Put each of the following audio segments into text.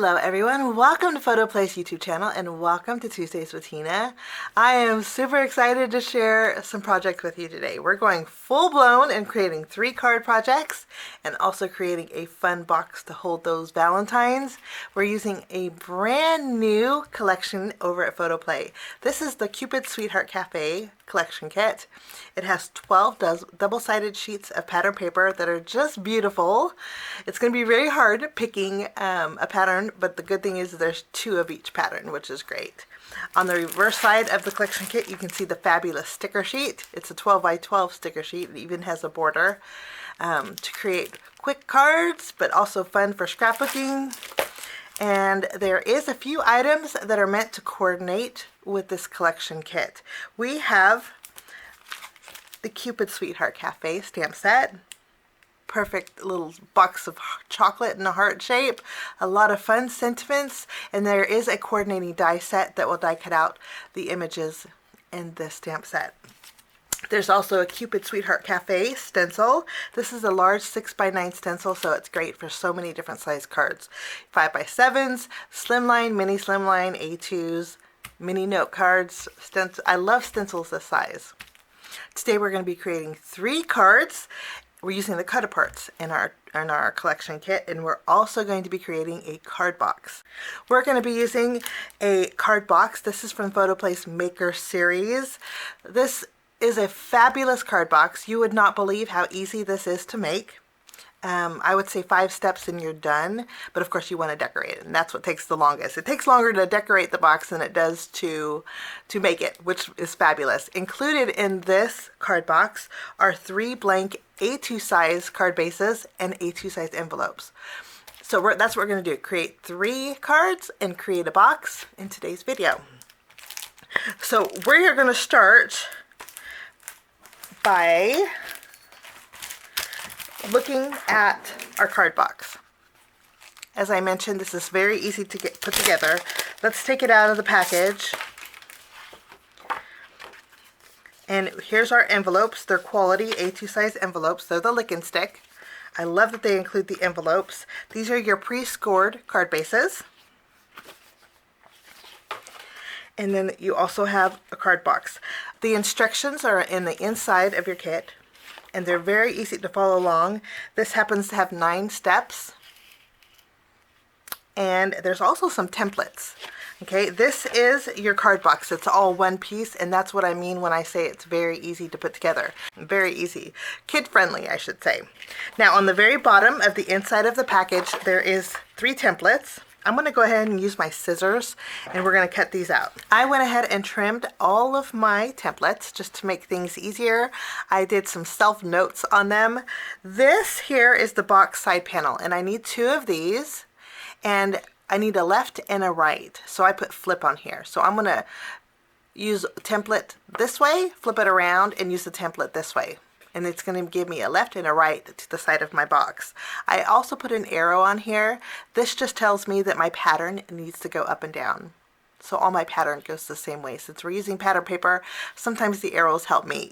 Hello everyone, welcome to PhotoPlay's YouTube channel and welcome to Tuesdays with Tina. I am super excited to share some projects with you today. We're going full blown and creating 3 card projects and also creating a fun box to hold those Valentines. We're using a brand new collection over at PhotoPlay. This is the Cupid Sweetheart Cafe collection kit. It has 12 double-sided sheets of pattern paper that are just beautiful. It's going to be very hard picking a pattern, but the good thing is there's 2 of each pattern, which is great. On the reverse side of the collection kit, you can see the fabulous sticker sheet. It's a 12 by 12 sticker sheet. It even has a border to create quick cards, but also fun for scrapbooking. And there is a few items that are meant to coordinate with this collection kit. We have the Cupid Sweetheart Cafe stamp set. Perfect little box of chocolate in a heart shape. A lot of fun sentiments. And there is a coordinating die set that will die cut out the images in this stamp set. There's also a Cupid Sweetheart Cafe stencil. This is a large 6x9 stencil, so it's great for so many different size cards. 5x7s, slimline, mini slimline, A2s, mini note cards. I love stencils this size. Today we're going to be creating 3 cards. We're using the Cardbox in our collection kit, and we're also going to be creating a card box. We're going to be using a card box. This is from PhotoPlay's Maker series. This is a fabulous card box. You would not believe how easy this is to make. I would say 5 steps and you're done, but of course you want to decorate it, and that's what takes the longest. It takes longer to decorate the box than it does to make it, which is fabulous. Included in this card box are 3 blank A2 size card bases and A2 size envelopes. So that's what we're going to do, create 3 cards and create a box in today's video. So we're going to start by looking at our card box. As I mentioned, this is very easy to get put together. Let's take it out of the package. And here's our envelopes. They're quality A2 size envelopes. They're the lick and stick. I love that they include the envelopes. These are your pre-scored card bases. And then you also have a card box. The instructions are in the inside of your kit, and they're very easy to follow along. This happens to have 9 steps, and there's also some templates. Okay, this is your card box. It's all one piece, and that's what I mean when I say it's very easy to put together. Very easy. Kid-friendly, I should say. Now, on the very bottom of the inside of the package, there is 3 templates. I'm going to go ahead and use my scissors, and we're going to cut these out. I went ahead and trimmed all of my templates just to make things easier. I did some self-notes on them. This here is the box side panel, and I need 2 of these, and I need a left and a right. So I put flip on here. So I'm going to use template this way, flip it around, and use the template this way. And it's going to give me a left and a right to the side of my box. I also put an arrow on here. This just tells me that my pattern needs to go up and down. So all my pattern goes the same way. Since we're using pattern paper, sometimes the arrows help me.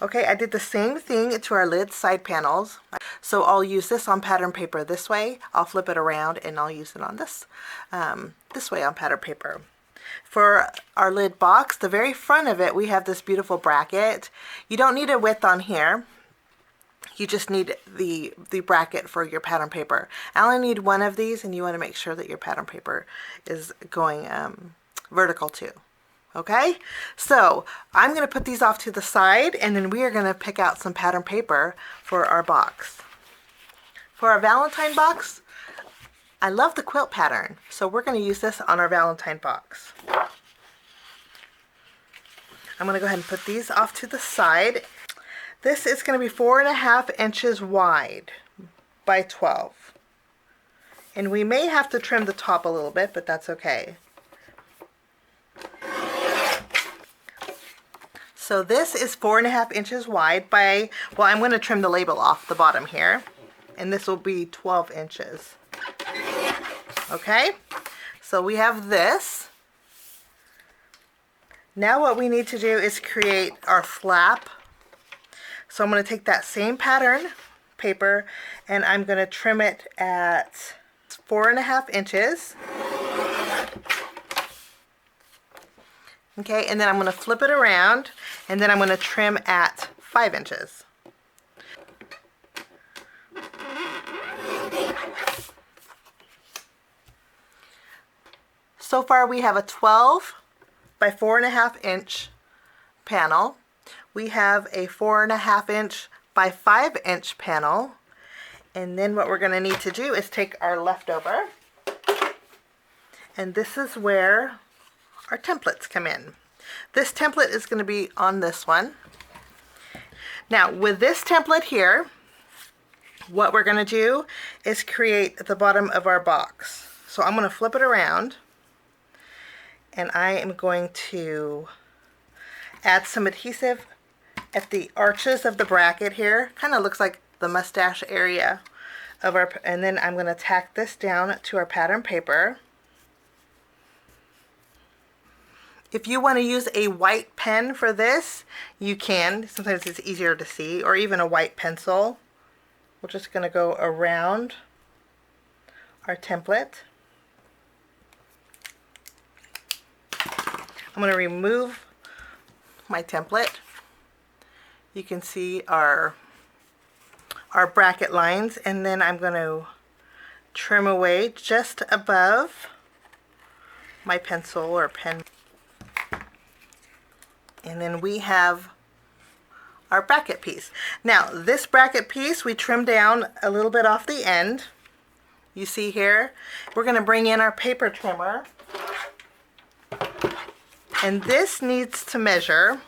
Okay, I did the same thing to our lid side panels. So I'll use this on pattern paper this way. I'll flip it around and I'll use it on this way on pattern paper. For our lid box, the very front of it, we have this beautiful bracket. You don't need a width on here. You just need the bracket for your pattern paper. I only need 1 of these, and you want to make sure that your pattern paper is going vertical too. Okay? So I'm going to put these off to the side, and then we are going to pick out some pattern paper for our box. For our Valentine box, I love the quilt pattern, so we're going to use this on our Valentine box. I'm going to go ahead and put these off to the side. This is going to be 4.5 inches wide by 12. And we may have to trim the top a little bit, but that's okay. So this is 4.5 inches wide by, well, I'm going to trim the label off the bottom here. And this will be 12 inches. Okay, so we have this. Now what we need to do is create our flap. So I'm going to take that same pattern paper and I'm going to trim it at 4.5 inches. Okay, and then I'm going to flip it around, and then I'm going to trim at 5 inches. So far we have a 12 by 4.5 inch panel. We have a 4.5 inch by 5 inch panel. And then what we're going to need to do is take our leftover, and this is where our templates come in. This template is going to be on this one. Now with this template here, what we're going to do is create the bottom of our box. So I'm going to flip it around, and I am going to add some adhesive at the arches of the bracket here. Kind of looks like the mustache area of our, and then I'm going to tack this down to our pattern paper. If you want to use a white pen for this, you can. Sometimes it's easier to see, or even a white pencil. We're just going to go around our template. I'm going to remove my template. You can see our bracket lines, and then I'm going to trim away just above my pencil or pen. And then we have our bracket piece. Now this bracket piece we trimmed down a little bit off the end. You see here, we're going to bring in our paper trimmer, and this needs to measure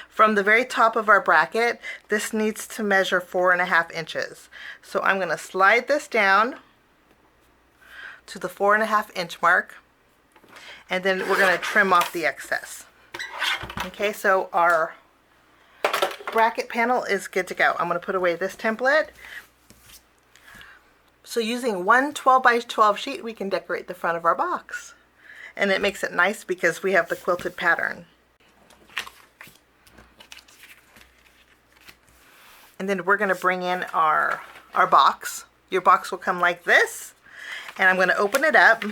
from the very top of our bracket. This needs to measure 4.5 inches. So I'm going to slide this down to the 4.5 inch mark, and then we're going to trim off the excess. Okay, so our bracket panel is good to go. I'm going to put away this template. So using one 12 by 12 sheet, we can decorate the front of our box, and it makes it nice because we have the quilted pattern. And then we're going to bring in our box. Your box will come like this, and I'm going to open it up.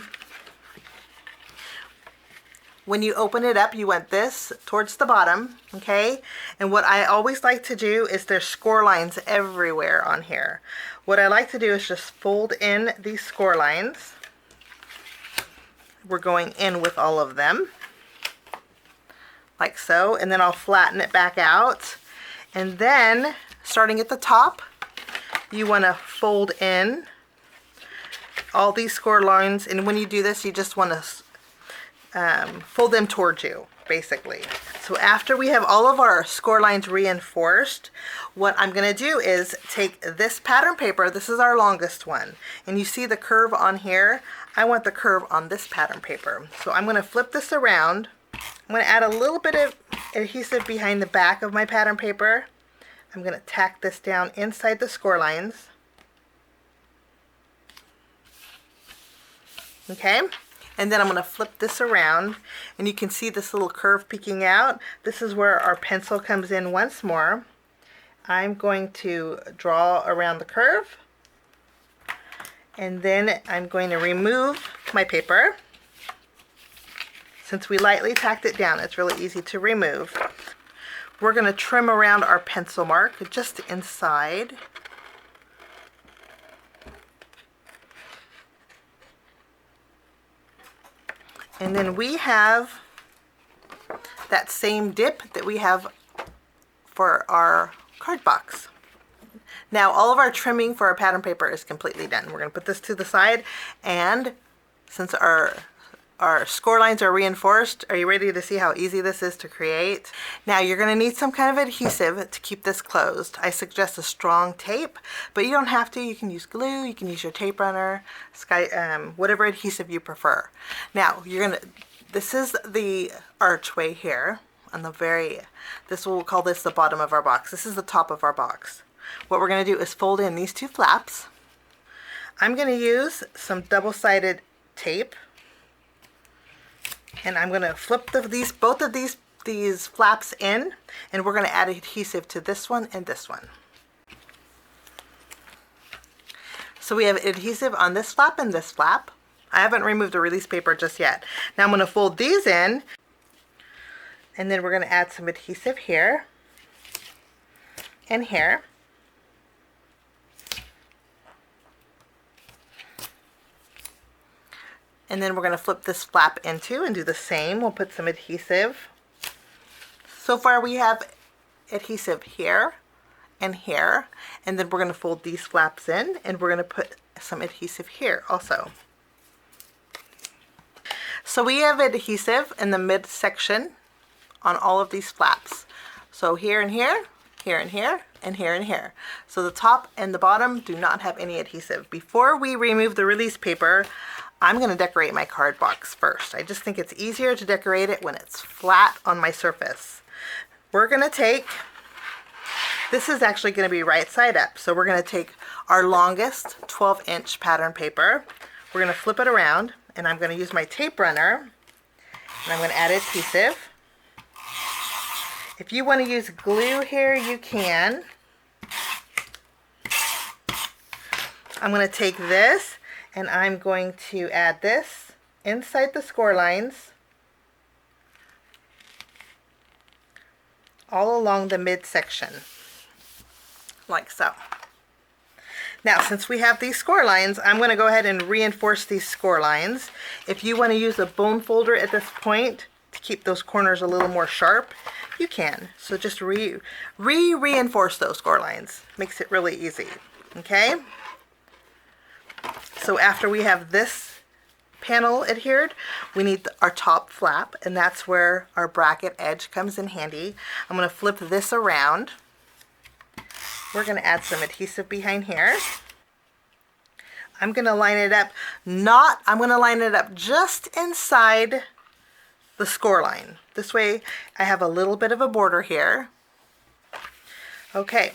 When you open it up, you want this towards the bottom, okay? And what I always like to do is there's score lines everywhere on here. What I like to do is just fold in these score lines. We're going in with all of them, like so, and then I'll flatten it back out. And then, starting at the top, you want to fold in all these score lines, and when you do this, you just want to fold them towards you, basically. So after we have all of our score lines reinforced, what I'm going to do is take this pattern paper. This is our longest one, and you see the curve on here. I want the curve on this pattern paper. So I'm going to flip this around. I'm going to add a little bit of adhesive behind the back of my pattern paper. I'm going to tack this down inside the score lines. Okay, and then I'm going to flip this around, and you can see this little curve peeking out. This is where our pencil comes in once more. I'm going to draw around the curve, and then I'm going to remove my paper. Since we lightly tacked it down, it's really easy to remove. We're going to trim around our pencil mark just inside. And then we have that same dip that we have for our card box. Now all of our trimming for our pattern paper is completely done. We're going to put this to the side, and since our score lines are reinforced, are you ready to see how easy this is to create? Now you're going to need some kind of adhesive to keep this closed. I suggest a strong tape, but you don't have to. You can use glue, you can use your tape runner, whatever adhesive you prefer. Now this is the archway here on the we'll call this the bottom of our box. This is the top of our box. What we're going to do is fold in these two flaps. I'm going to use some double-sided tape, and I'm going to flip both of these flaps in, and we're going to add adhesive to this one and this one. So we have adhesive on this flap and this flap. I haven't removed the release paper just yet. Now I'm going to fold these in, and then we're going to add some adhesive here and here. And then we're going to flip this flap into and do the same. We'll put some adhesive. So far we have adhesive here and here, and then we're going to fold these flaps in, and we're going to put some adhesive here also. So we have adhesive in the midsection on all of these flaps. So here and here, here and here, and here and here. So the top and the bottom do not have any adhesive. Before we remove the release paper, I'm going to decorate my card box first. I just think it's easier to decorate it when it's flat on my surface. We're going to take, this is actually going to be right side up, so we're going to take our longest 12-inch pattern paper. We're going to flip it around, and I'm going to use my tape runner, and I'm going to add adhesive. If you want to use glue here, you can. I'm going to take this, and I'm going to add this inside the score lines all along the midsection, like so. Now, since we have these score lines, I'm going to go ahead and reinforce these score lines. If you want to use a bone folder at this point to keep those corners a little more sharp, you can. So just reinforce those score lines. Makes it really easy. Okay? So after we have this panel adhered, we need our top flap, and that's where our bracket edge comes in handy. I'm going to flip this around. We're going to add some adhesive behind here. I'm going to line it up, I'm going to line it up just inside the score line. This way I have a little bit of a border here. Okay.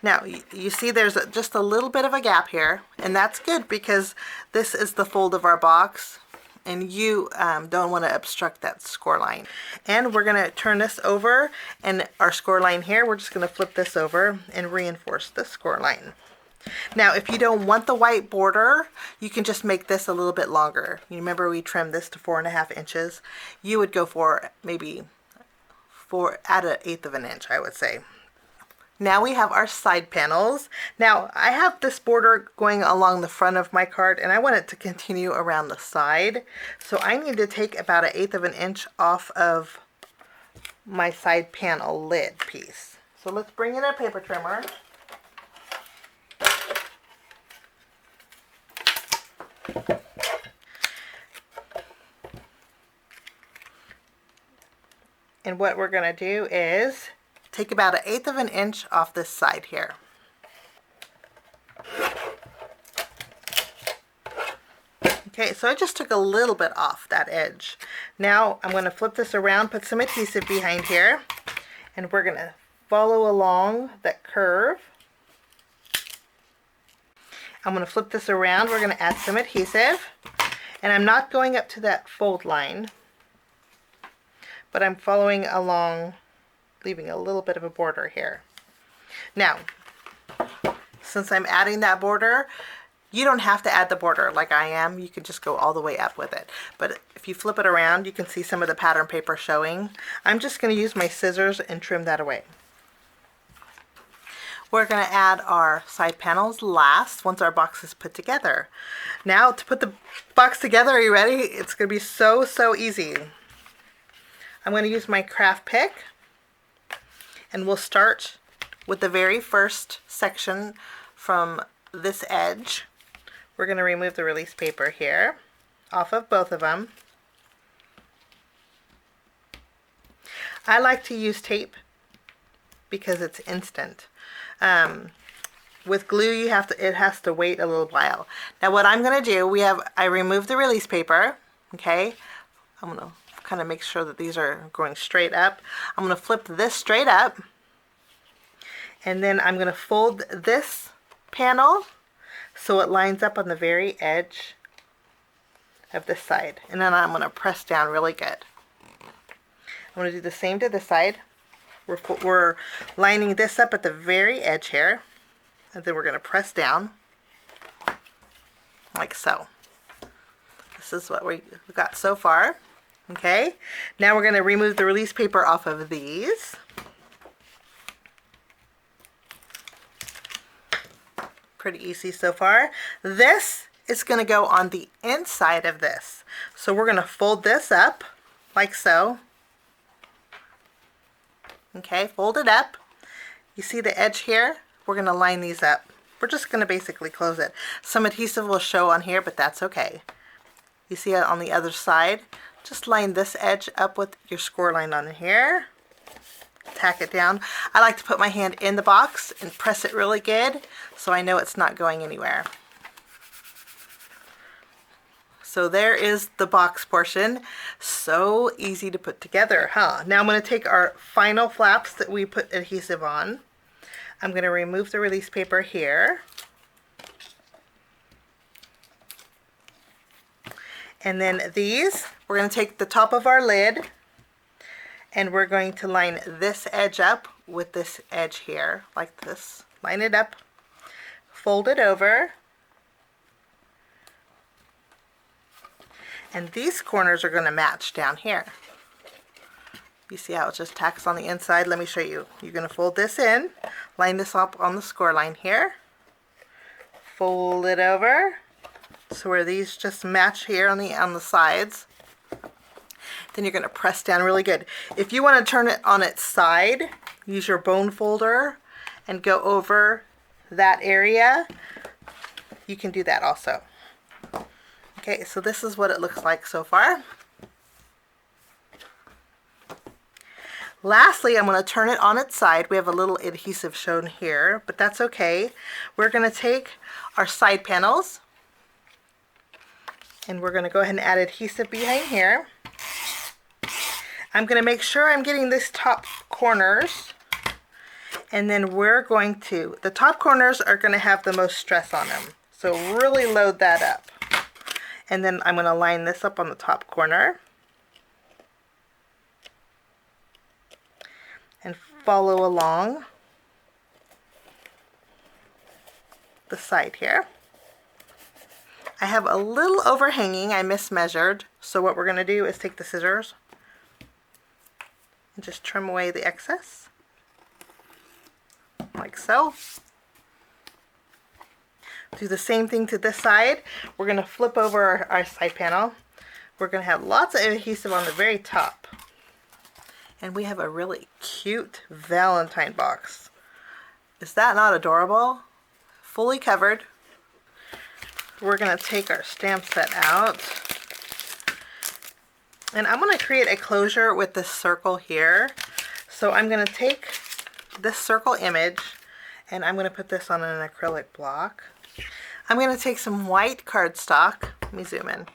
Now, you see there's just a little bit of a gap here, and that's good because this is the fold of our box, and you don't want to obstruct that score line. And we're going to turn this over, and our score line here, we're just going to flip this over and reinforce the score line. Now, if you don't want the white border, you can just make this a little bit longer. You remember we trimmed this to 4.5 inches. You would go for maybe add 1/8 of an inch, I would say. Now we have our side panels. Now I have this border going along the front of my card, and I want it to continue around the side. So I need to take about 1/8 of an inch off of my side panel lid piece. So let's bring in our paper trimmer. And what we're going to do is take about 1/8 of an inch off this side here. Okay, so I just took a little bit off that edge. Now I'm going to flip this around, put some adhesive behind here, and we're going to follow along that curve. I'm going to flip this around, we're going to add some adhesive, and I'm not going up to that fold line, but I'm following along, leaving a little bit of a border here. Now, since I'm adding that border, you don't have to add the border like I am. You can just go all the way up with it. But if you flip it around, you can see some of the pattern paper showing. I'm just going to use my scissors and trim that away. We're going to add our side panels last, once our box is put together. Now, to put the box together, are you ready? It's going to be so easy. I'm going to use my craft pick, and we'll start with the very first section from this edge. We're going to remove the release paper here off of both of them. I like to use tape because it's instant. With glue, it has to wait a little while. Now what I'm going to do, I removed the release paper. Okay, I'm going to kind of make sure that these are going straight up. I'm going to flip this straight up, and then I'm going to fold this panel so it lines up on the very edge of this side, and then I'm going to press down really good. I'm going to do the same to this side. We're lining this up at the very edge here, and then we're going to press down. like so. This is what we got so far. Okay, now we're going to remove the release paper off of these. Pretty easy so far. This is going to go on the inside of this. So we're going to fold this up like so. Okay, fold it up. You see the edge here? We're going to line these up. We're just going to basically close it. Some adhesive will show on here, but that's okay. You see it on the other side? Just line this edge up with your score line on here. Tack it down. I like to put my hand in the box and press it really good so I know it's not going anywhere. So there is the box portion. So easy to put together, huh? Now I'm going to take our final flaps that we put adhesive on. I'm going to remove the release paper here. And then these, we're going to take the top of our lid and we're going to line this edge up with this edge here, like this. Line it up, fold it over, and these corners are going to match down here. You see how it just tacks on the inside? Let me show you. You're going to fold this in, line this up on the score line here, fold it over, so where these just match here on the sides. Then you're going to press down really good. If you want to turn it on its side, use your bone folder and go over that area. You can do that also. Okay, so this is what it looks like so far. Lastly, I'm going to turn it on its side. We have a little adhesive shown here, but that's okay. We're going to take our side panels and we're going to go ahead and add adhesive behind here. I'm going to make sure I'm getting this top corners, and then we're going to, the top corners are going to have the most stress on them. So really load that up. And then I'm going to line this up on the top corner and follow along the side here. I have a little overhanging, I mismeasured, so what we're going to do is take the scissors and just trim away the excess, like so. Do the same thing to this side. We're going to flip over our side panel. We're going to have lots of adhesive on the very top. And we have a really cute Valentine box. Is that not adorable? Fully covered. We're going to take our stamp set out. And I'm going to create a closure with this circle here. So I'm going to take this circle image and I'm going to put this on an acrylic block. I'm going to take some white cardstock. Let me zoom in.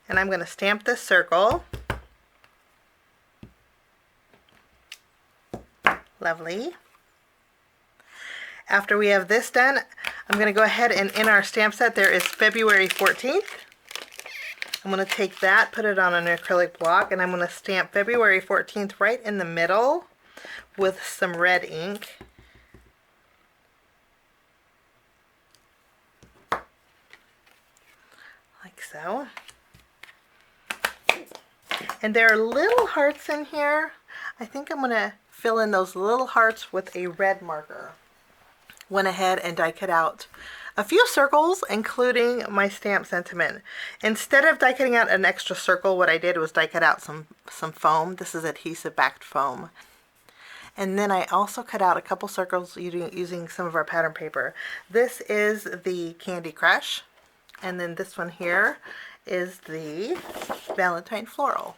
And I'm going to stamp this circle. Lovely. After we have this done, I'm going to go ahead and in our stamp set there is February 14th. I'm going to take that, put it on an acrylic block, and I'm going to stamp February 14th right in the middle with some red ink. Like so. And there are little hearts in here. I think I'm going to fill in those little hearts with a red marker. Went ahead and die cut out a few circles, including my stamp sentiment. Instead of die cutting out an extra circle, what I did was die cut out some foam. This is adhesive backed foam. And then I also cut out a couple circles using some of our pattern paper. This is the Candy Crush, and then this one here is the Valentine Floral.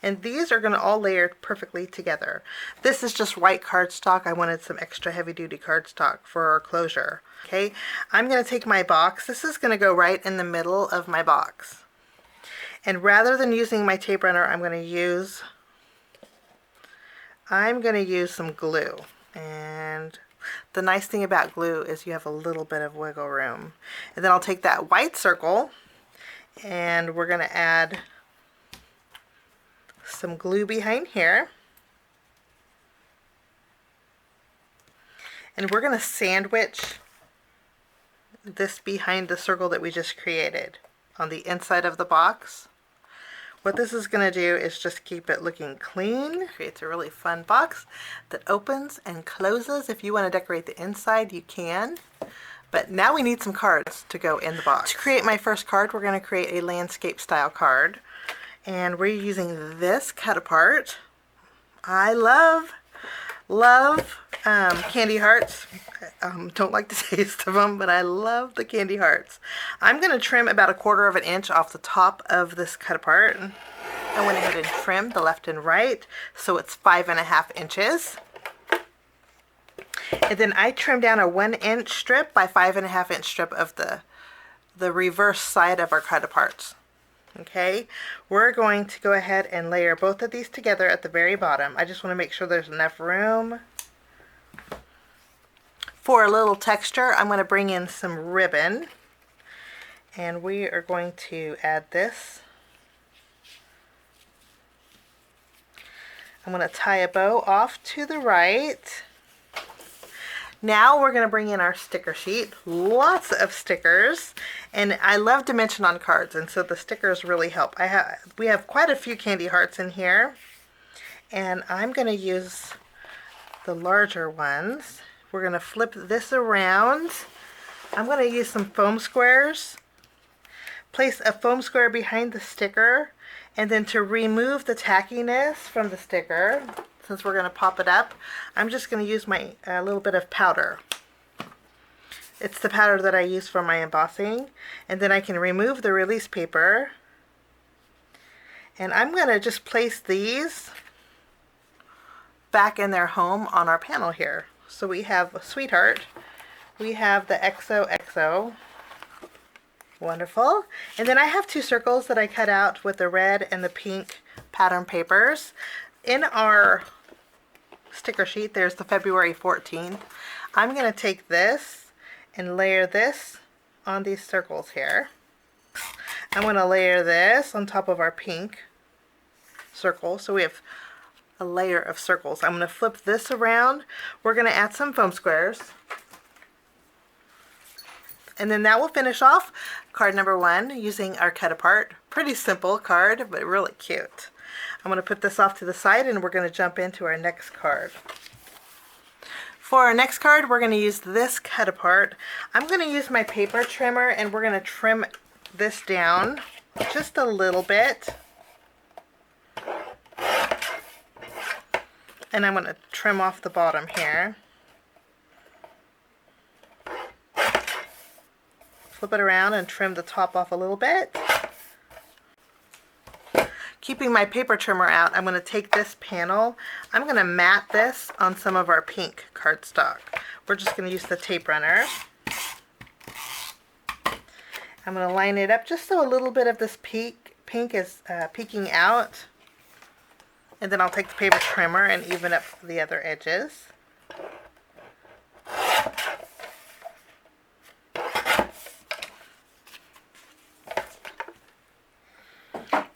And these are going to all layer perfectly together. This is just white cardstock. I wanted some extra heavy-duty cardstock for our closure. Okay, I'm going to take my box. This is going to go right in the middle of my box. And rather than using my tape runner, I'm going to use some glue. And the nice thing about glue is you have a little bit of wiggle room. And then I'll take that white circle and we're going to add some glue behind here. And we're going to sandwich this behind the circle that we just created on the inside of the box. What this is going to do is just keep it looking clean. Creates a really fun box that opens and closes. If you want to decorate the inside, you can. But now we need some cards to go in the box. To create my first card, we're going to create a landscape style card. And we're using this cut apart. I love candy hearts. Don't like the taste of them, but I love the candy hearts. I'm going to trim about 1/4 of an inch off the top of this cut apart. I went ahead and trimmed the left and right, so it's 5.5 inches. And then I trimmed down a 1-inch strip by 5.5-inch strip of the reverse side of our cut aparts. Okay, we're going to go ahead and layer both of these together at the very bottom. I just want to make sure there's enough room. For a little texture, I'm going to bring in some ribbon, and we are going to add this. I'm going to tie a bow off to the right. Now we're going to bring in our sticker sheet. Lots of stickers, and I love dimension on cards, and so the stickers really help. We have quite a few candy hearts in here, and I'm going to use the larger ones. We're going to flip this around. I'm going to use some foam squares. Place a foam square behind the sticker, and then to remove the tackiness from the sticker, since we're going to pop it up, I'm just going to use my little bit of powder. It's the powder that I use for my embossing. And then I can remove the release paper. And I'm going to just place these back in their home on our panel here. So we have a Sweetheart. We have the XOXO. Wonderful. And then I have 2 circles that I cut out with the red and the pink pattern papers. In our sticker sheet, there's the February 14th. I'm going to take this and layer this on these circles here. I'm going to layer this on top of our pink circle. So we have a layer of circles. I'm going to flip this around. We're going to add some foam squares. And then that will finish off card number 1 using our cut apart. Pretty simple card, but really cute. I'm going to put this off to the side, and we're going to jump into our next card. For our next card, we're going to use this cut apart. I'm going to use my paper trimmer, and we're going to trim this down just a little bit. And I'm going to trim off the bottom here. Flip it around and trim the top off a little bit. Keeping my paper trimmer out, I'm going to take this panel. I'm going to mat this on some of our pink cardstock. We're just going to use the tape runner. I'm going to line it up just so a little bit of this pink is peeking out. And then I'll take the paper trimmer and even up the other edges.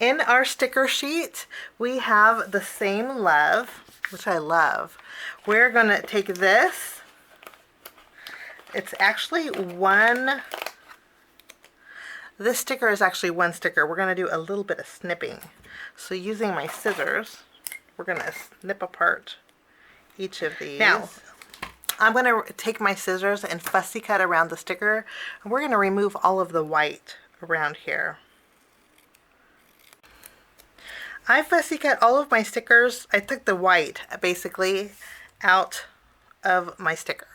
In our sticker sheet, we have the Same Love, which I love. We're going to take this. It's actually one. This sticker is actually one sticker. We're going to do a little bit of snipping. So using my scissors, we're going to snip apart each of these. Now, I'm going to take my scissors and fussy cut around the sticker, and we're going to remove all of the white around here. I fussy cut all of my stickers. I took the white basically out of my sticker.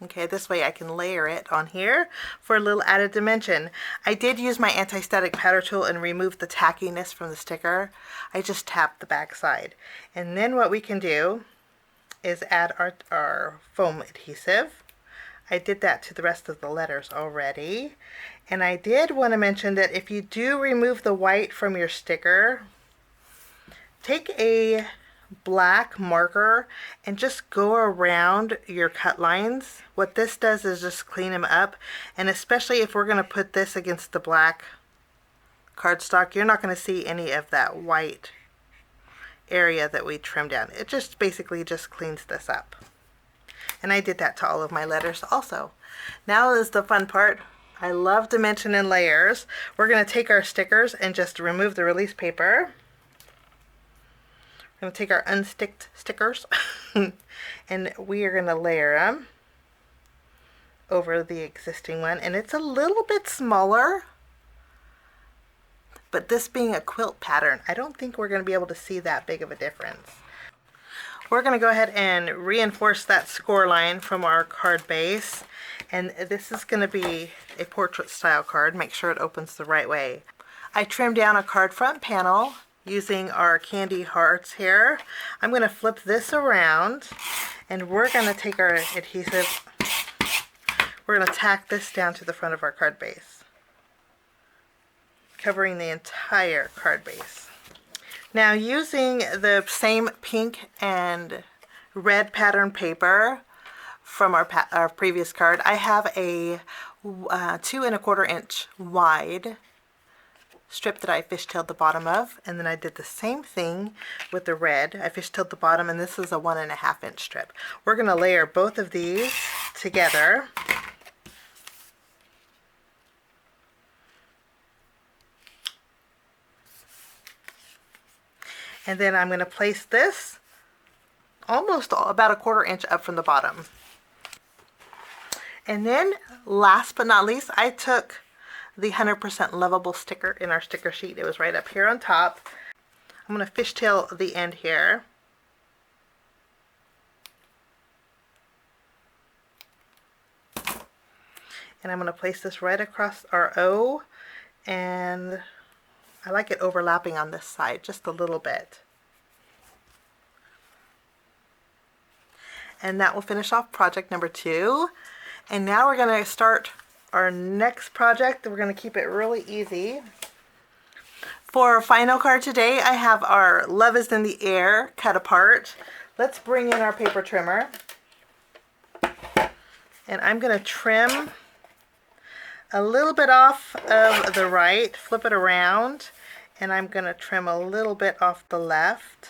Okay, this way I can layer it on here for a little added dimension. I did use my anti-static powder tool and remove the tackiness from the sticker. I just tapped the back side. And then what we can do is add our foam adhesive. I did that to the rest of the letters already. And I did want to mention that if you do remove the white from your sticker, take a black marker and just go around your cut lines. What this does is just clean them up, and especially if we're going to put this against the black cardstock, you're not going to see any of that white area that we trimmed down. It just basically just cleans this up. And I did that to all of my letters also. Now is the fun part. I love dimension and layers. We're going to take our stickers and just remove the release paper. We're going to take our unsticked stickers and we are going to layer them over the existing one. And it's a little bit smaller, but this being a quilt pattern, I don't think we're going to be able to see that big of a difference. We're going to go ahead and reinforce that score line from our card base. And this is going to be a portrait style card. Make sure it opens the right way. I trimmed down a card front panel using our candy hearts here. I'm going to flip this around and we're going to take our adhesive. We're going to tack this down to the front of our card base, covering the entire card base. Now, using the same pink and red pattern paper from our previous card, I have a 2 1/4 inch wide strip that I fishtailed the bottom of, and then I did the same thing with the red. I fishtailed the bottom, and this is a 1 1/2 inch strip. We're going to layer both of these together. And then I'm going to place this almost about a 1/4 inch up from the bottom. And then last but not least, I took the 100% lovable sticker in our sticker sheet. It was right up here on top. I'm going to fishtail the end here. And I'm going to place this right across our O, and I like it overlapping on this side just a little bit. And that will finish off project number 2. And now we're going to start our next project. We're going to keep it really easy. For our final card today, I have our Love is in the Air cut apart. Let's bring in our paper trimmer. And I'm going to trim a little bit off of the right, flip it around, and I'm going to trim a little bit off the left.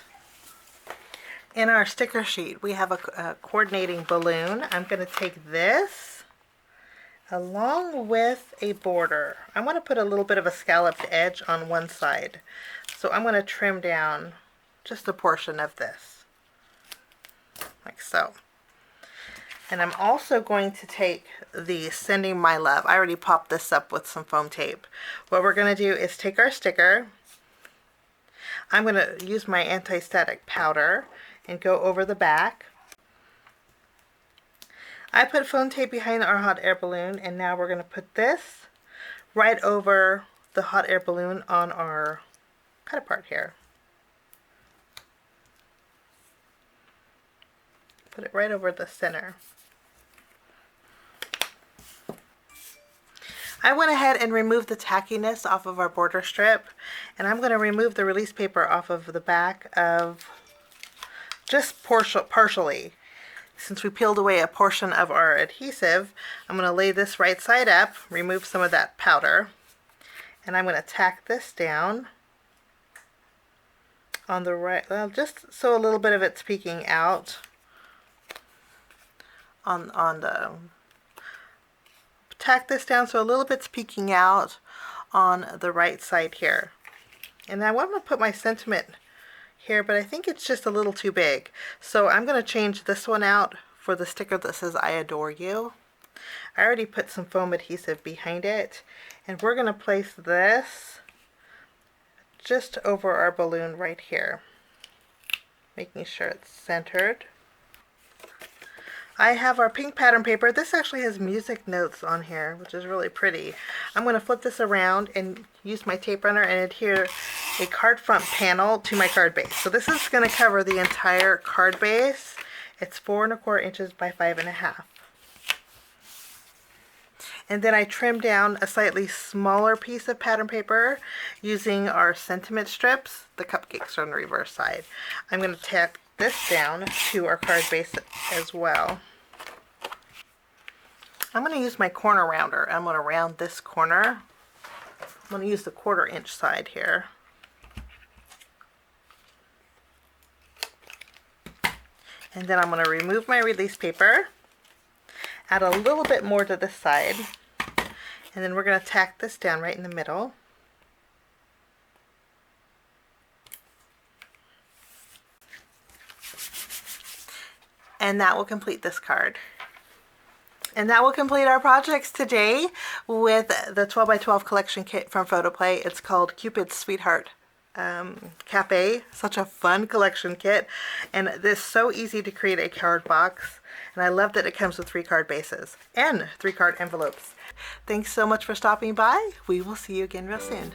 In our sticker sheet, we have a coordinating balloon. I'm going to take this along with a border. I want to put a little bit of a scalloped edge on one side. So I'm going to trim down just a portion of this, like so. And I'm also going to take the Sending My Love. I already popped this up with some foam tape. What we're going to do is take our sticker. I'm going to use my anti-static powder and go over the back. I put foam tape behind our hot air balloon, and now we're going to put this right over the hot air balloon on our cut apart here. Put it right over the center. I went ahead and removed the tackiness off of our border strip, and I'm going to remove the release paper off of the back of just partially. Since we peeled away a portion of our adhesive, I'm going to lay this right side up, remove some of that powder, and I'm going to tack this down on the right, well, just so a little bit of it's peeking out on the, tack this down so a little bit's peeking out on the right side here. And I want to put my sentiment here, but I think it's just a little too big. So I'm going to change this one out for the sticker that says I adore you. I already put some foam adhesive behind it, and we're going to place this just over our balloon right here, making sure it's centered. I have our pink pattern paper. This actually has music notes on here, which is really pretty. I'm going to flip this around and use my tape runner and adhere a card front panel to my card base. So this is going to cover the entire card base. It's 4 1/4 inches by 5 1/2. And then I trimmed down a slightly smaller piece of pattern paper using our sentiment strips. The cupcakes are on the reverse side. I'm going to tack this down to our card base as well. I'm going to use my corner rounder. I'm going to round this corner. I'm going to use the 1/4 inch side here. And then I'm going to remove my release paper, add a little bit more to this side, And then we're going to tack this down right in the middle. And that will complete this card. And that will complete our projects today with the 12 by 12 collection kit from PhotoPlay. It's called Cupid's Sweetheart Cafe. Such a fun collection kit. And this is so easy to create a card box. And I love that it comes with 3 card bases and 3 card envelopes. Thanks so much for stopping by. We will see you again real soon.